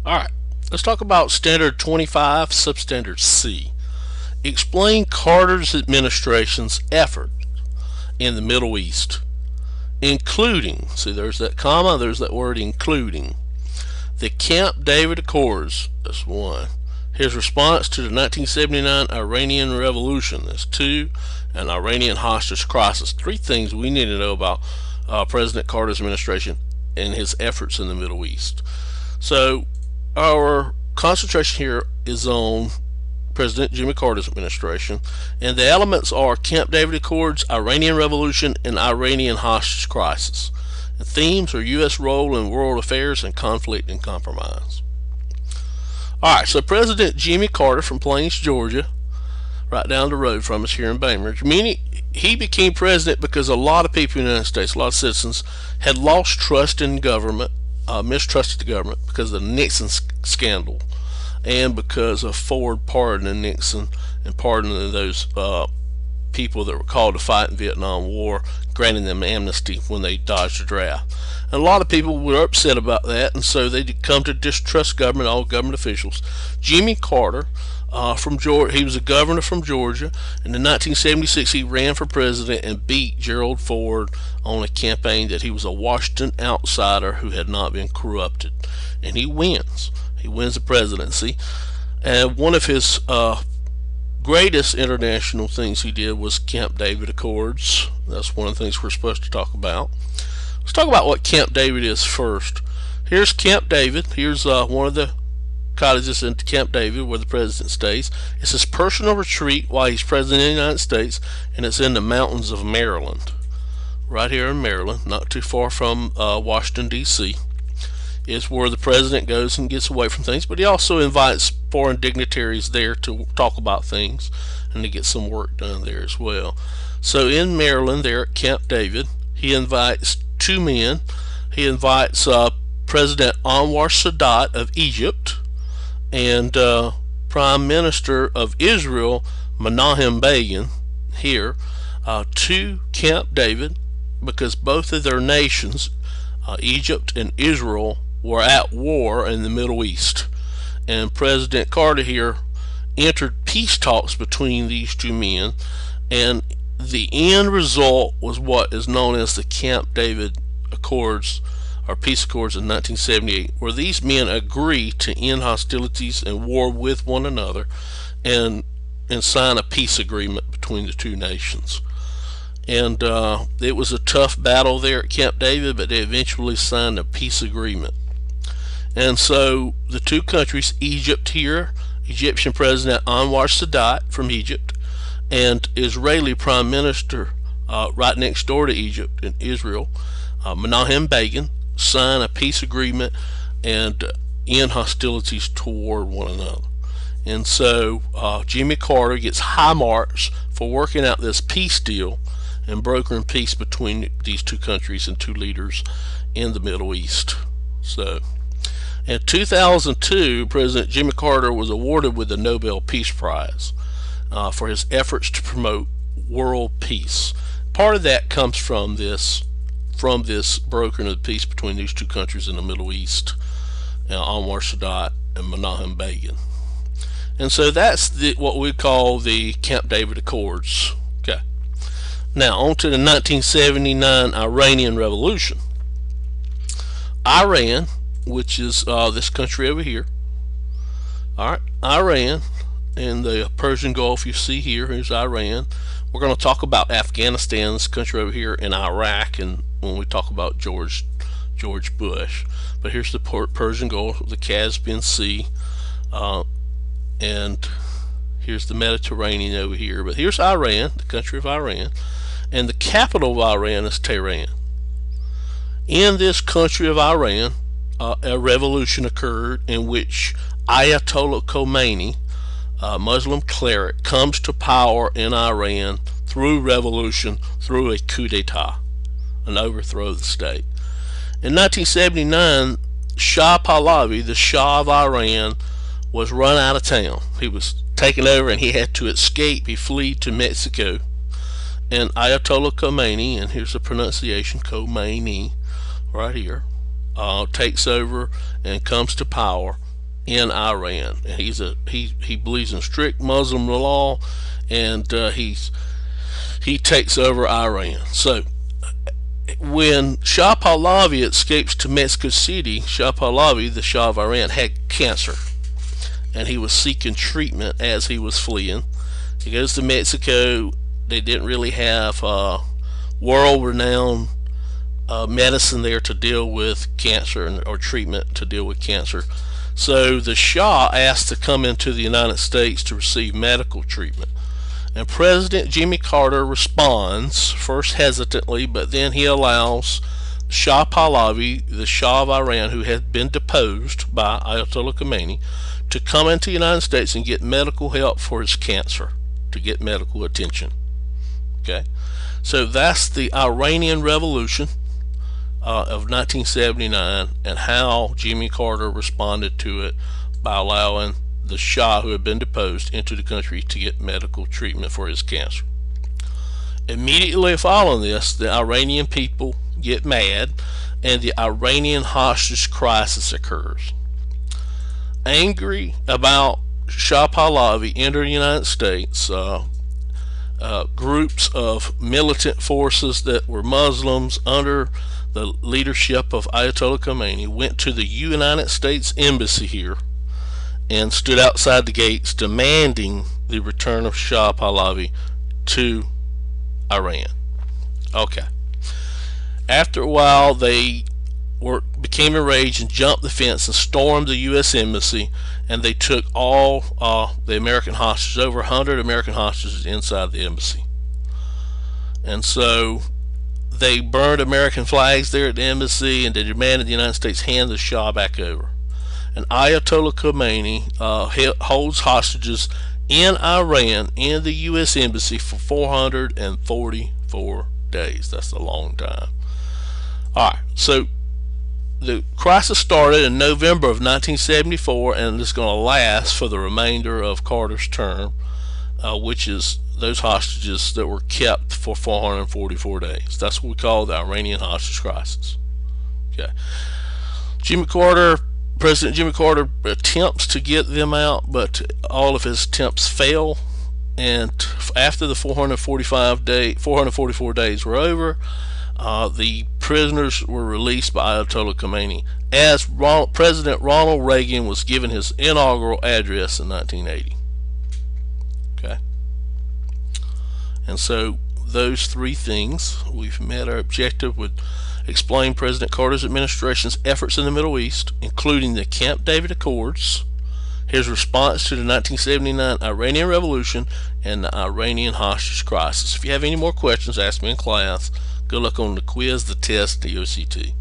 Alright, let's talk about Standard 25, Substandard C. Explain Carter's administration's effort in the Middle East, including, see there's that comma, there's that word including, the Camp David Accords, that's one. His response to the 1979 Iranian Revolution, that's two, and Iranian hostage crisis. Three things we need to know about President Carter's administration and his efforts in the Middle East. So our concentration here is on President Jimmy Carter's administration, and the elements are Camp David Accords, Iranian Revolution, and Iranian hostage crisis. The themes are U.S. role in world affairs and conflict and compromise. Alright, so President Jimmy Carter from Plains, Georgia, right down the road from us here in Bainbridge, meaning he became president because a lot of people in the United States, a lot of citizens, had lost trust in government, mistrusted the government because of the Nixon scandal, and because of Ford pardoning Nixon and pardoning those people that were called to fight in the Vietnam War, granting them amnesty when they dodged the draft. And a lot of people were upset about that, and so they come to distrust government, all government officials. Jimmy Carter from Georgia, he was a governor from Georgia, and in 1976 he ran for president and beat Gerald Ford on a campaign that he was a Washington outsider who had not been corrupted, and he wins the presidency. And one of his greatest international things he did was Camp David Accords. That's one of the things we're supposed to talk about. Let's talk about what Camp David is first. Here's Camp David. Here's one of the cottages in Camp David where the president stays. It's his personal retreat while he's president of the United States, and it's in the mountains of Maryland, right here in Maryland, not too far from Washington, D.C. is where the president goes and gets away from things, but he also invites foreign dignitaries there to talk about things and to get some work done there as well. So in Maryland, there at Camp David, he invites two men. He invites President Anwar Sadat of Egypt and Prime Minister of Israel Menachem Begin here to Camp David, because both of their nations, Egypt and Israel, were at war in the Middle East, and President Carter here entered peace talks between these two men, and the end result was what is known as the Camp David Accords, or Peace Accords, in 1978, where these men agree to end hostilities and war with one another and sign a peace agreement between the two nations. And it was a tough battle there at Camp David, but they eventually signed a peace agreement. And so the two countries, Egypt here, Egyptian President Anwar Sadat from Egypt, and Israeli Prime Minister right next door to Egypt in Israel, Menachem Begin, sign a peace agreement and end hostilities toward one another. And so Jimmy Carter gets high marks for working out this peace deal and brokering peace between these two countries and two leaders in the Middle East. So in 2002, President Jimmy Carter was awarded with the Nobel Peace Prize for his efforts to promote world peace. Part of that comes from this brokering of peace between these two countries in the Middle East, Anwar Sadat and Menachem Begin. And so that's what we call the Camp David Accords. Okay. Now on to the 1979 Iranian Revolution. Iran, which is this country over here. Alright, Iran and the Persian Gulf you see here. Here's Iran. We're going to talk about Afghanistan, this country over here, and Iraq, and when we talk about George Bush. But here's the Persian Gulf, the Caspian Sea, and here's the Mediterranean over here. But here's Iran, the country of Iran, and the capital of Iran is Tehran. In this country of Iran, a revolution occurred in which Ayatollah Khomeini, a Muslim cleric, comes to power in Iran through revolution, through a coup d'etat, an overthrow of the state. In 1979, Shah Pahlavi, the Shah of Iran, was run out of town. He was taken over and he had to escape. He fled to Mexico. And Ayatollah Khomeini, and here's the pronunciation, Khomeini, right here, takes over and comes to power in Iran. He believes in strict Muslim law, and he takes over Iran. So when Shah Pahlavi escapes to Mexico City, Shah Pahlavi, the Shah of Iran, had cancer, and he was seeking treatment as he was fleeing. He goes to Mexico. They didn't really have world-renowned medicine there to deal with cancer, or treatment to deal with cancer. So the Shah asked to come into the United States to receive medical treatment. And President Jimmy Carter responds, first hesitantly, but then he allows Shah Pahlavi, the Shah of Iran, who had been deposed by Ayatollah Khomeini, to come into the United States and get medical help for his cancer, to get medical attention. Okay, so that's the Iranian Revolution of 1979, and how Jimmy Carter responded to it by allowing the Shah, who had been deposed, into the country to get medical treatment for his cancer. Immediately following this, the Iranian people get mad, and the Iranian hostage crisis occurs. Angry about Shah Pahlavi entering the United States, groups of militant forces that were Muslims under the leadership of Ayatollah Khomeini went to the United States Embassy here and stood outside the gates demanding the return of Shah Pahlavi to Iran. Okay. After a while, they became enraged and jumped the fence and stormed the U.S. Embassy, and they took all the American hostages, over 100 American hostages inside the embassy. And so they burned American flags there at the embassy, and they demanded the United States hand the Shah back over. And Ayatollah Khomeini holds hostages in Iran, in the U.S. Embassy, for 444 days. That's a long time. Alright, so the crisis started in November of 1974, and it's going to last for the remainder of Carter's term, which is those hostages that were kept for 444 days. That's what we call the Iranian hostage crisis. Okay. President Jimmy Carter attempts to get them out, but all of his attempts fail. And after the 444 days were over, the prisoners were released by Ayatollah Khomeini as President Ronald Reagan was given his inaugural address in 1980. Okay. And so those three things, we've met our objective with explain President Carter's administration's efforts in the Middle East, including the Camp David Accords, his response to the 1979 Iranian Revolution, and the Iranian hostage crisis. If you have any more questions, ask me in class. Good luck on the quiz, the test, the EOCT.